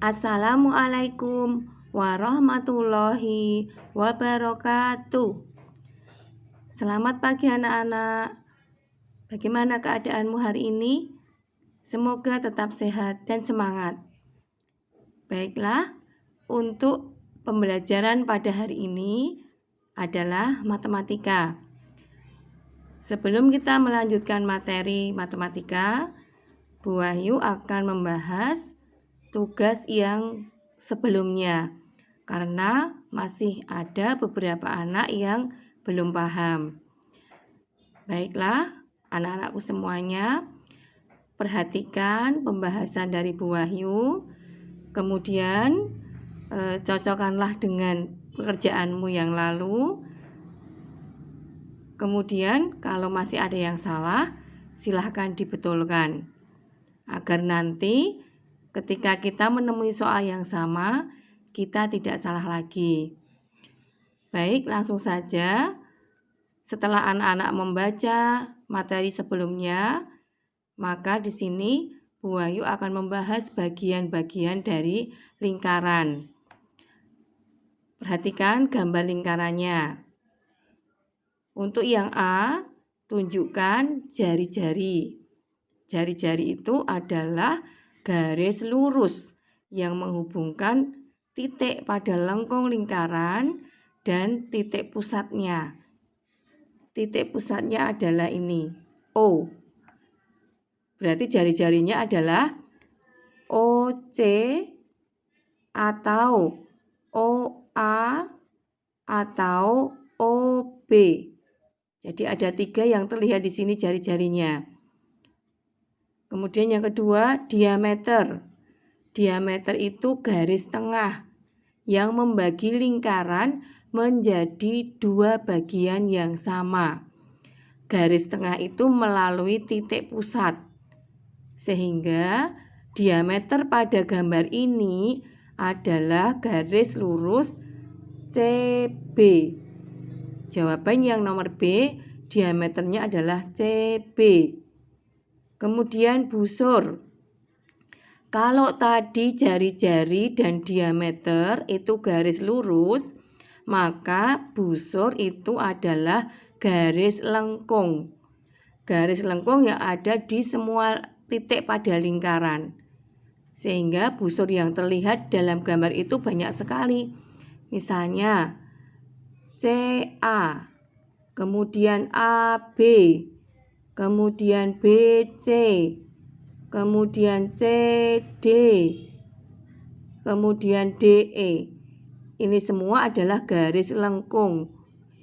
Assalamualaikum warahmatullahi wabarakatuh. Selamat pagi anak-anak. Bagaimana keadaanmu hari ini? Semoga tetap sehat dan semangat. Baiklah, untuk pembelajaran pada hari ini adalah matematika. Sebelum kita melanjutkan materi matematika, Bu Wahyu akan membahas tugas yang sebelumnya karena masih ada beberapa anak yang belum paham. Baiklah, anak-anakku semuanya, perhatikan pembahasan dari Bu Wahyu, kemudian cocokkanlah dengan pekerjaanmu yang lalu. Kemudian kalau masih ada yang salah, silahkan dibetulkan agar nanti ketika kita menemui soal yang sama, kita tidak salah lagi. Baik, langsung saja. Setelah anak-anak membaca materi sebelumnya, maka di sini Bu Wahyu akan membahas bagian-bagian dari lingkaran. Perhatikan gambar lingkarannya. Untuk yang A, tunjukkan jari-jari. Jari-jari itu adalah garis lurus yang menghubungkan titik pada lengkung lingkaran dan titik pusatnya. Titik pusatnya adalah ini, O. Berarti jari-jarinya adalah OC atau OA atau OB. Jadi ada 3 yang terlihat di sini jari-jarinya. Kemudian yang kedua, diameter. Diameter itu garis tengah yang membagi lingkaran menjadi 2 bagian yang sama. Garis tengah itu melalui titik pusat. Sehingga diameter pada gambar ini adalah garis lurus CB. Jawaban yang nomor B, diameternya adalah CB. Kemudian busur. Kalau tadi jari-jari dan diameter itu garis lurus, maka busur itu adalah garis lengkung. Garis lengkung yang ada di semua titik pada lingkaran. Sehingga busur yang terlihat dalam gambar itu banyak sekali. Misalnya CA, kemudian AB, kemudian BC, kemudian CD, kemudian DE. Ini semua adalah garis lengkung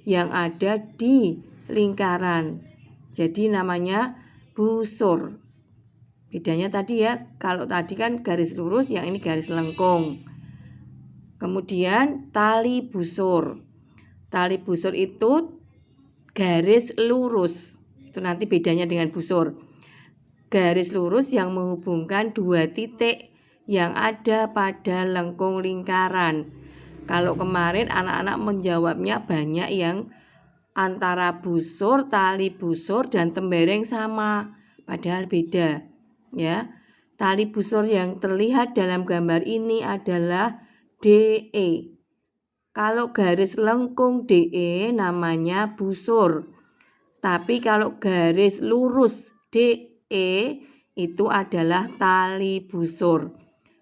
yang ada di lingkaran. Jadi namanya busur. Bedanya tadi ya, kalau tadi kan garis lurus, yang ini garis lengkung. Kemudian tali busur. Tali busur itu garis lurus. Itu nanti bedanya dengan busur. Garis lurus yang menghubungkan 2 titik yang ada pada lengkung lingkaran. Kalau kemarin anak-anak menjawabnya banyak yang antara busur, tali busur, dan tembereng sama. Padahal beda. Ya, tali busur yang terlihat dalam gambar ini adalah DE. Kalau garis lengkung DE namanya busur. Tapi kalau garis lurus DE itu adalah tali busur.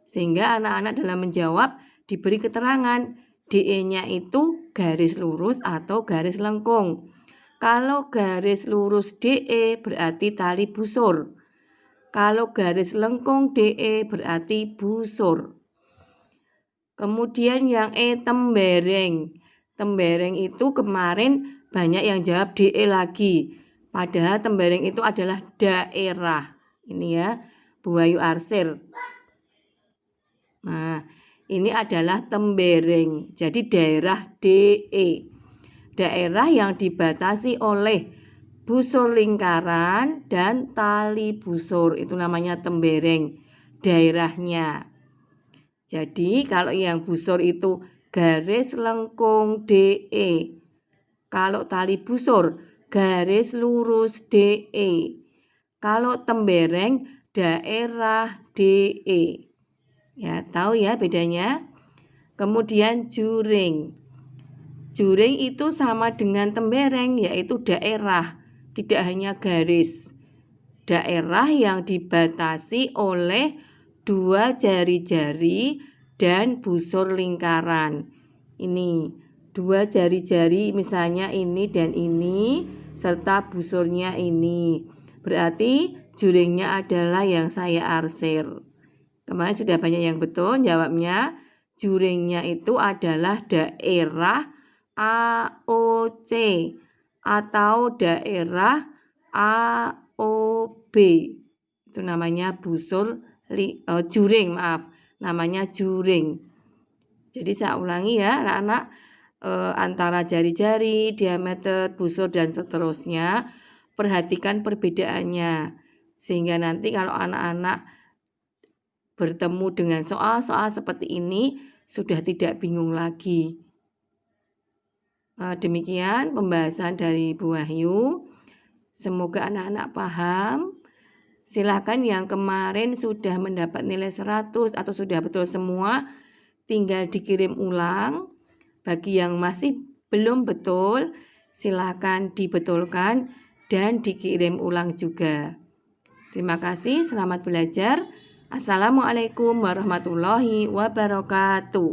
Sehingga anak-anak dalam menjawab diberi keterangan DE-nya itu garis lurus atau garis lengkung. Kalau garis lurus DE berarti tali busur. Kalau garis lengkung DE berarti busur. Kemudian yang E, tembereng. Tembereng itu kemarin banyak yang jawab DE lagi. Padahal tembereng itu adalah daerah. Ini ya, Bu Wahyu arsir. Nah, ini adalah tembereng. Jadi daerah DE. Daerah yang dibatasi oleh busur lingkaran dan tali busur. Itu namanya tembereng. Daerahnya. Jadi kalau yang busur itu garis lengkung DE. Kalau tali busur garis lurus DE. Kalau tembereng daerah DE. Ya, tahu ya bedanya? Kemudian juring. Juring itu sama dengan tembereng, yaitu daerah, tidak hanya garis. Daerah yang dibatasi oleh dua jari-jari dan busur lingkaran. Ini dua jari-jari, misalnya ini dan ini, serta busurnya ini. Berarti juringnya adalah yang saya arsir. Kemarin sudah banyak yang betul jawabnya. Juringnya itu adalah daerah AOC atau daerah AOB. Itu namanya juring, namanya juring. Jadi saya ulangi ya anak-anak, antara jari-jari, diameter, busur dan seterusnya. Perhatikan perbedaannya sehingga nanti kalau anak-anak bertemu dengan soal-soal seperti ini sudah tidak bingung lagi. Demikian pembahasan dari Bu Wahyu. Semoga anak-anak paham. Silakan yang kemarin sudah mendapat nilai 100 atau sudah betul semua, tinggal dikirim ulang. Bagi yang masih belum betul, silakan dibetulkan dan dikirim ulang juga. Terima kasih, selamat belajar. Assalamualaikum warahmatullahi wabarakatuh.